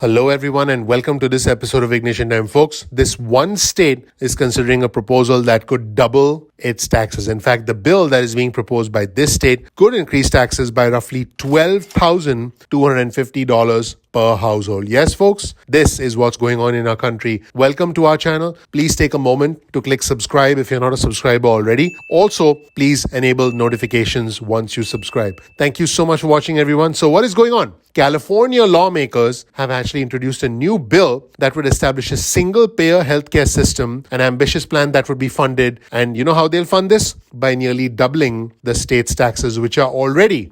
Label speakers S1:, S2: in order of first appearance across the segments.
S1: Hello, everyone, and welcome to this episode of Ignition Time, folks. This one state is considering a proposal that could double its taxes. In fact, the bill that is being proposed by this state could increase taxes by roughly $12,250 per household. Yes, folks, this is what's going on in our country. Welcome to our channel. Please take a moment to click subscribe if you're not a subscriber already. Also, please enable notifications once you subscribe. Thank you so much for watching, everyone. So what is going on? California lawmakers have actually introduced a new bill that would establish a single-payer healthcare system, an ambitious plan that would be funded. And you know how they'll fund this? By nearly doubling the state's taxes, which are already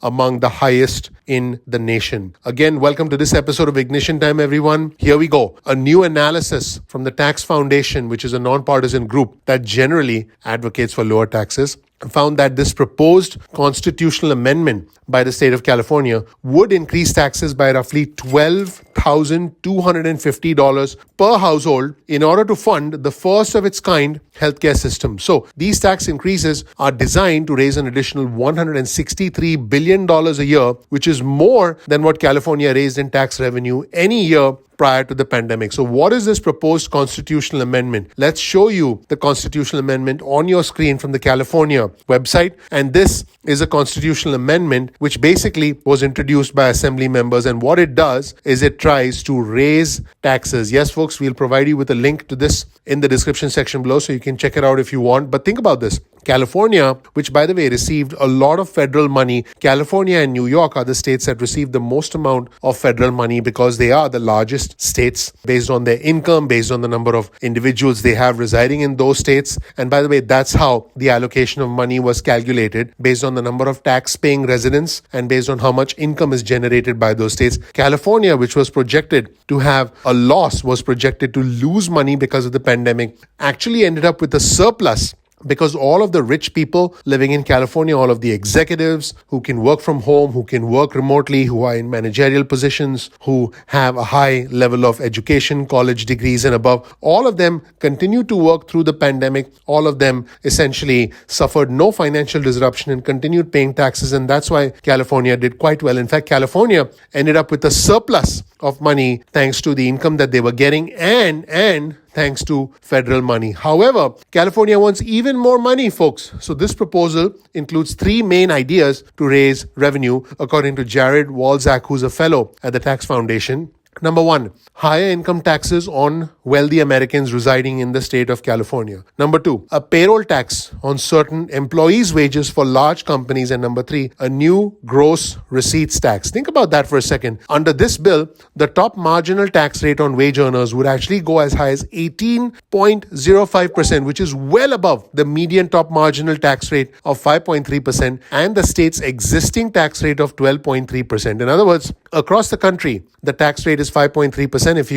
S1: among the highest in the nation. Again, welcome to this episode of Ignition Time, everyone. Here we go. A new analysis from the Tax Foundation, which is a nonpartisan group that generally advocates for lower taxes, found that this proposed constitutional amendment by the state of California would increase taxes by roughly $12,250 per household in order to fund the first of its kind healthcare system. So these tax increases are designed to raise an additional $163 billion a year, which is more than what California raised in tax revenue any year prior to the pandemic. So what is this proposed constitutional amendment? Let's show you the constitutional amendment on your screen from the California website. And this is a constitutional amendment which basically was introduced by assembly members. And what it does is it tries to raise taxes. Yes, folks, we'll provide you with a link to this in the description section below so you can check it out if you want. But think about this. California, which by the way received a lot of federal money, California and New York are the states that received the most amount of federal money because they are the largest states based on their income, based on the number of individuals they have residing in those states. And by the way, that's how the allocation of money was calculated, based on the number of tax-paying residents and based on how much income is generated by those states. California, which was projected to have a loss, was projected to lose money because of the pandemic, actually ended up with a surplus. Because all of the rich people living in California, all of the executives who can work from home, who can work remotely, who are in managerial positions, who have a high level of education, college degrees and above, all of them continued to work through the pandemic. All of them essentially suffered no financial disruption and continued paying taxes. And that's why California did quite well. In fact, California ended up with a surplus of money thanks to the income that they were getting and thanks to federal money. However, California wants even more money, folks. So this proposal includes three main ideas to raise revenue, according to Jared Walczak, who's a fellow at the Tax Foundation. Number one, higher income taxes on wealthy Americans residing in the state of California. Number two, a payroll tax on certain employees' wages for large companies. And number three, a new gross receipts tax. Think about that for a second. Under this bill, the top marginal tax rate on wage earners would actually go as high as 18.05%, which is well above the median top marginal tax rate of 5.3% and the state's existing tax rate of 12.3%. In other words, across the country, the tax rate is 5.3%. If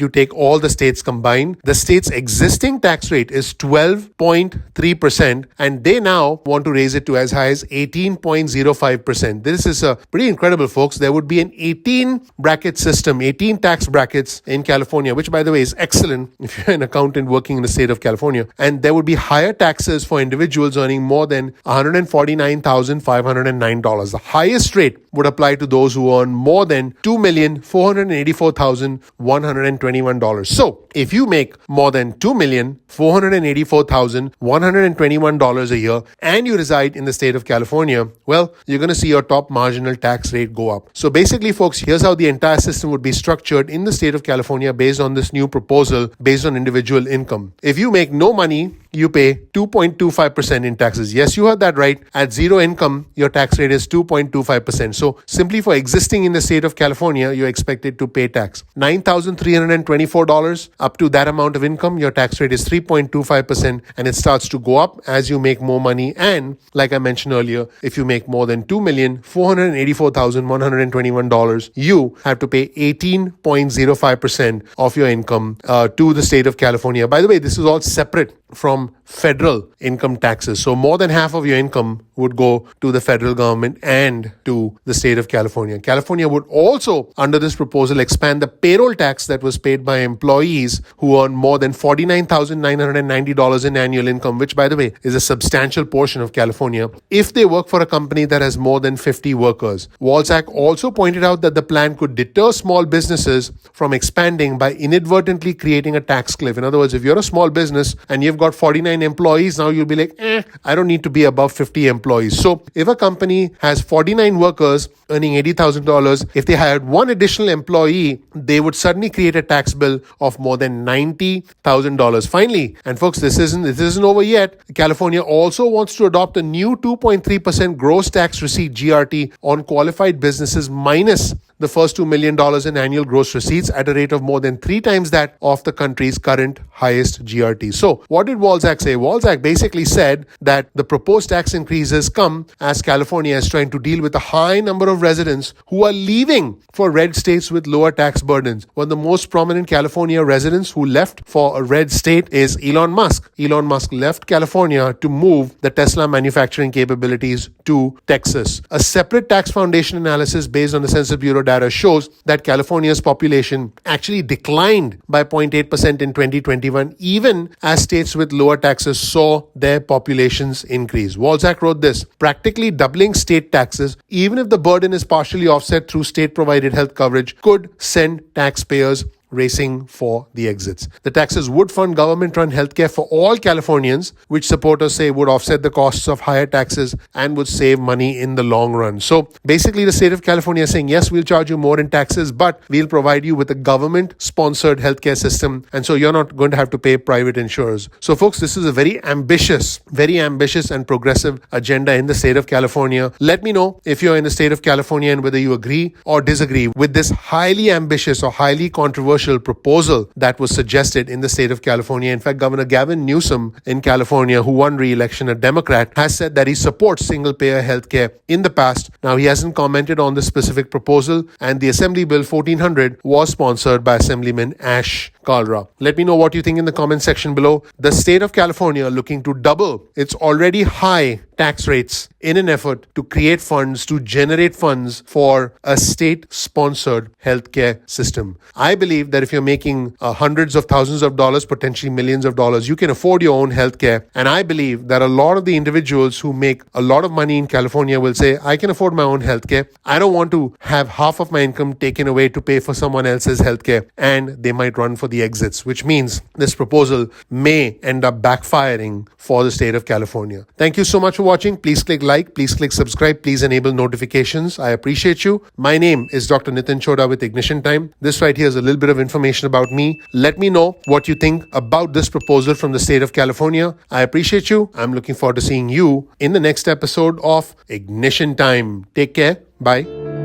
S1: you take all the states combined, the state's existing tax rate is 12.3%, and they now want to raise it to as high as 18.05%. This is pretty incredible, folks. There would be an 18 bracket system, 18 tax brackets in California, which by the way is excellent if you're an accountant working in the state of California. And there would be higher taxes for individuals earning more than $149,509. The highest rate would apply to those who earn more than $2,484,121. So if you make more than $2,484,121 a year and you reside in the state of California, well, you're going to see your top marginal tax rate go up. So basically, folks, here's how the entire system would be structured in the state of California based on this new proposal based on individual income. If you make no money, you pay 2.25% in taxes. Yes, you heard that right. At zero income, your tax rate is 2.25%. So simply for existing in the state of California, you're expected to pay tax. $9,324 up to that amount of income, your tax rate is 3.25%, and it starts to go up as you make more money. And like I mentioned earlier, if you make more than $2,484,121, you have to pay 18.05% of your income to the state of California. By the way, this is all separate from federal income taxes. So more than half of your income would go to the federal government and to the state of California. California would also, under this proposal, expand the payroll tax that was paid by employees who earn more than $49,990 in annual income, which, by the way, is a substantial portion of California, if they work for a company that has more than 50 workers. Walczak also pointed out that the plan could deter small businesses from expanding by inadvertently creating a tax cliff. In other words, if you're a small business and you've got 49 employees, now you'll be like, I don't need to be above 50 employees. So if a company has 49 workers earning $80,000, if they hired one additional employee, they would suddenly create a tax bill of more than $90,000. Finally, and folks, this isn't over yet. California also wants to adopt a new 2.3% gross tax receipt GRT on qualified businesses minus the first $2 million in annual gross receipts at a rate of more than 3 times that of the country's current highest GRT. So what did Walczak say? Walczak basically said that the proposed tax increases come as California is trying to deal with a high number of residents who are leaving for red states with lower tax burdens. One of the most prominent California residents who left for a red state is Elon Musk. Elon Musk left California to move the Tesla manufacturing capabilities to Texas. A separate tax foundation analysis based on the Census Bureau data shows that California's population actually declined by 0.8% in 2021, even as states with lower taxes saw their populations increase. Walczak wrote this: practically doubling state taxes, even if the burden is partially offset through state-provided health coverage, could send taxpayers racing for the exits. The taxes would fund government-run healthcare for all Californians, which supporters say would offset the costs of higher taxes and would save money in the long run. So basically, the state of California is saying, yes, we'll charge you more in taxes, but we'll provide you with a government-sponsored healthcare system, and so you're not going to have to pay private insurers. So folks, this is a very ambitious and progressive agenda in the state of California. Let me know if you're in the state of California and whether you agree or disagree with this highly ambitious or highly controversial proposal that was suggested in the state of California. In fact, Governor Gavin Newsom in California, who won re-election, a Democrat, has said that he supports single-payer healthcare in the past. Now, he hasn't commented on this specific proposal, and the Assembly Bill 1400 was sponsored by Assemblyman Ash Kalra. Let me know what you think in the comment section below. The state of California looking to double its already high tax rates in an effort to create funds, to generate funds for a state-sponsored healthcare system. I believe that if you're making hundreds of thousands of dollars, potentially millions of dollars, you can afford your own healthcare. And I believe that a lot of the individuals who make a lot of money in California will say, I can afford my own healthcare. I don't want to have half of my income taken away to pay for someone else's healthcare. And they might run for the exits, which means this proposal may end up backfiring for the state of California. Thank you so much for watching. Please click like, please click subscribe, please enable notifications. I appreciate you. My name is Dr. Nitin Chhoda with Ignition Time. This right here is a little bit of information about me. Let me know what you think about this proposal from the state of California. I appreciate you. I'm looking forward to seeing you in the next episode of Ignition Time. Take care. Bye.